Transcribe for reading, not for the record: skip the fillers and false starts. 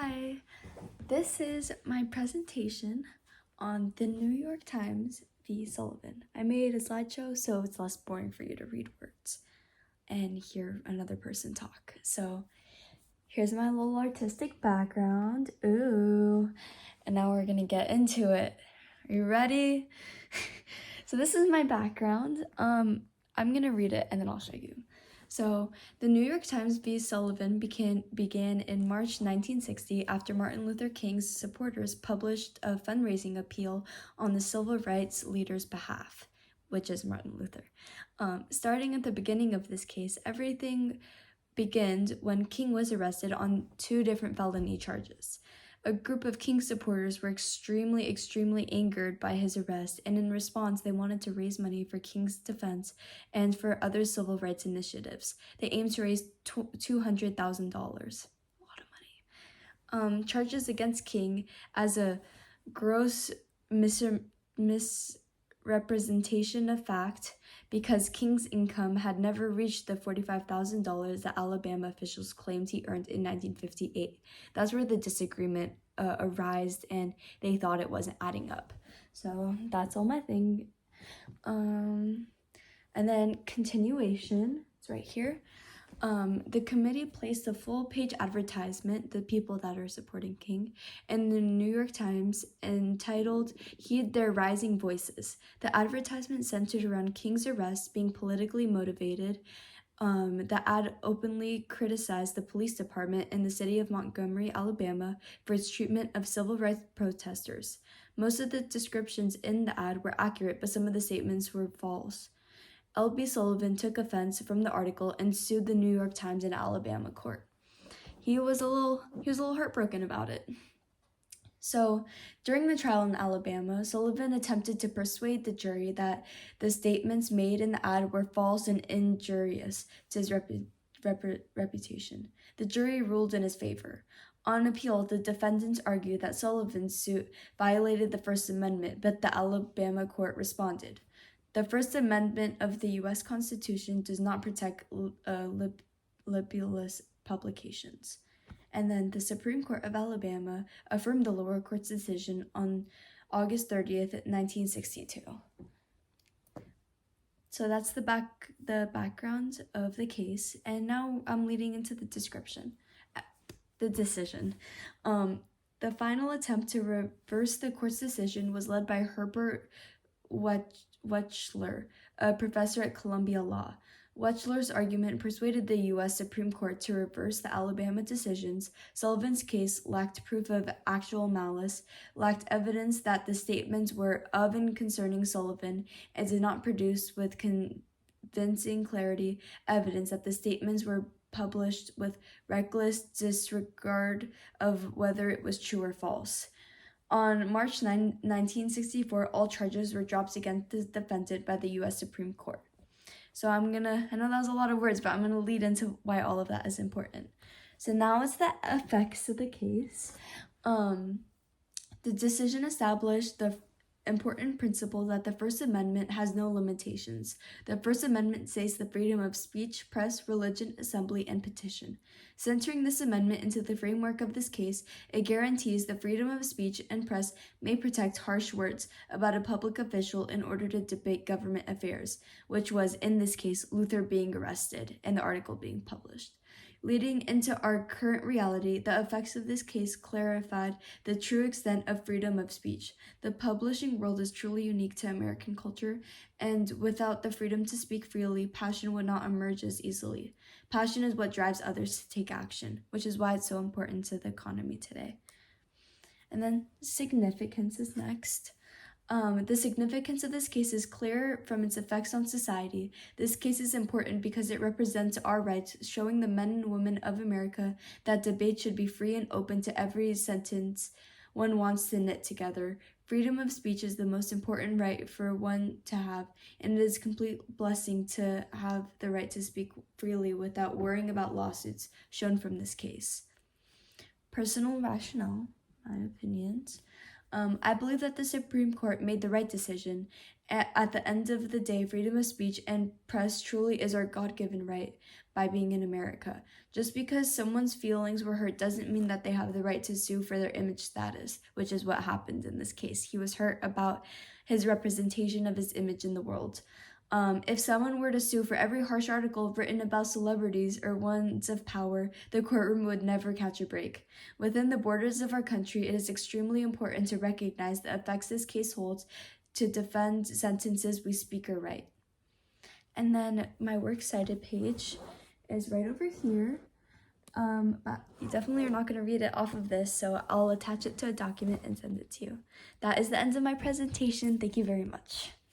Hi, this is my presentation on the New York Times v. Sullivan. I made a slideshow so it's less boring for you to read words and hear another person talk. So here's my little artistic background. Ooh, and now we're gonna get into it. Are you ready? So this is my background. I'm gonna read it and then I'll show you. So, the New York Times v. Sullivan began in March 1960 after Martin Luther King's supporters published a fundraising appeal on the civil rights leader's behalf, which is Martin Luther. Starting at the beginning of this case, everything began when King was arrested on 2 different felony charges. A group of King supporters were extremely angered by his arrest, and in response, they wanted to raise money for King's defense and for other civil rights initiatives. They aimed to raise $200,000. A lot of money. Charges against King as a gross misrepresentation of fact because King's income had never reached the $45,000 that Alabama officials claimed he earned in 1958. That's where the disagreement arose, and they thought it wasn't adding up. So that's all my thing. And then continuation, it's right here. The committee placed a full-page advertisement, the people that are supporting King, in the New York Times entitled Heed Their Rising Voices. The advertisement centered around King's arrest being politically motivated. The ad openly criticized the police department in the city of Montgomery, Alabama, for its treatment of civil rights protesters. Most of the descriptions in the ad were accurate, but some of the statements were false. L.B. Sullivan took offense from the article and sued the New York Times in Alabama court. He was a little heartbroken about it. So, during the trial in Alabama, Sullivan attempted to persuade the jury that the statements made in the ad were false and injurious to his reputation. The jury ruled in his favor. On appeal, the defendants argued that Sullivan's suit violated the First Amendment, but the Alabama court responded. The First Amendment of the U.S. Constitution does not protect libelous publications. And then the Supreme Court of Alabama affirmed the lower court's decision on August 30th, 1962. So that's the background of the case, and now I'm leading into the description, the decision. The final attempt to reverse the court's decision was led by Herbert Wechsler, a professor at Columbia Law. Wechsler's argument persuaded the U.S. Supreme Court to reverse the Alabama decisions. Sullivan's case lacked proof of actual malice, lacked evidence that the statements were of and concerning Sullivan, and did not produce with convincing clarity evidence that the statements were published with reckless disregard of whether it was true or false. On March 9, 1964, all charges were dropped against the defendant by the U.S. Supreme Court. So I know that was a lot of words, but I'm going to lead into why all of that is important. So now it's the effects of the case. The decision established the important principle that the First Amendment has no limitations. The First Amendment states the freedom of speech, press, religion, assembly, and petition. Centering this amendment into the framework of this case, it guarantees the freedom of speech and press may protect harsh words about a public official in order to debate government affairs, which was, in this case, Luther being arrested and the article being published. Leading into our current reality, the effects of this case clarified the true extent of freedom of speech. The publishing world is truly unique to American culture, and without the freedom to speak freely, passion would not emerge as easily. Passion is what drives others to take action, which is why it's so important to the economy today. And then significance is next. The significance of this case is clear from its effects on society. This case is important because it represents our rights, showing the men and women of America that debate should be free and open to every sentence one wants to knit together. Freedom of speech is the most important right for one to have, and it is a complete blessing to have the right to speak freely without worrying about lawsuits shown from this case. Personal rationale, my opinions. I believe that the Supreme Court made the right decision. At the end of the day, freedom of speech and press truly is our God-given right by being in America. Just because someone's feelings were hurt doesn't mean that they have the right to sue for their image status, which is what happened in this case. He was hurt about his representation of his image in the world. If someone were to sue for every harsh article written about celebrities or ones of power, the courtroom would never catch a break. Within the borders of our country, it is extremely important to recognize the effects this case holds to defend sentences we speak or write. And then my works cited page is right over here. But you definitely are not going to read it off of this, so I'll attach it to a document and send it to you. That is the end of my presentation. Thank you very much.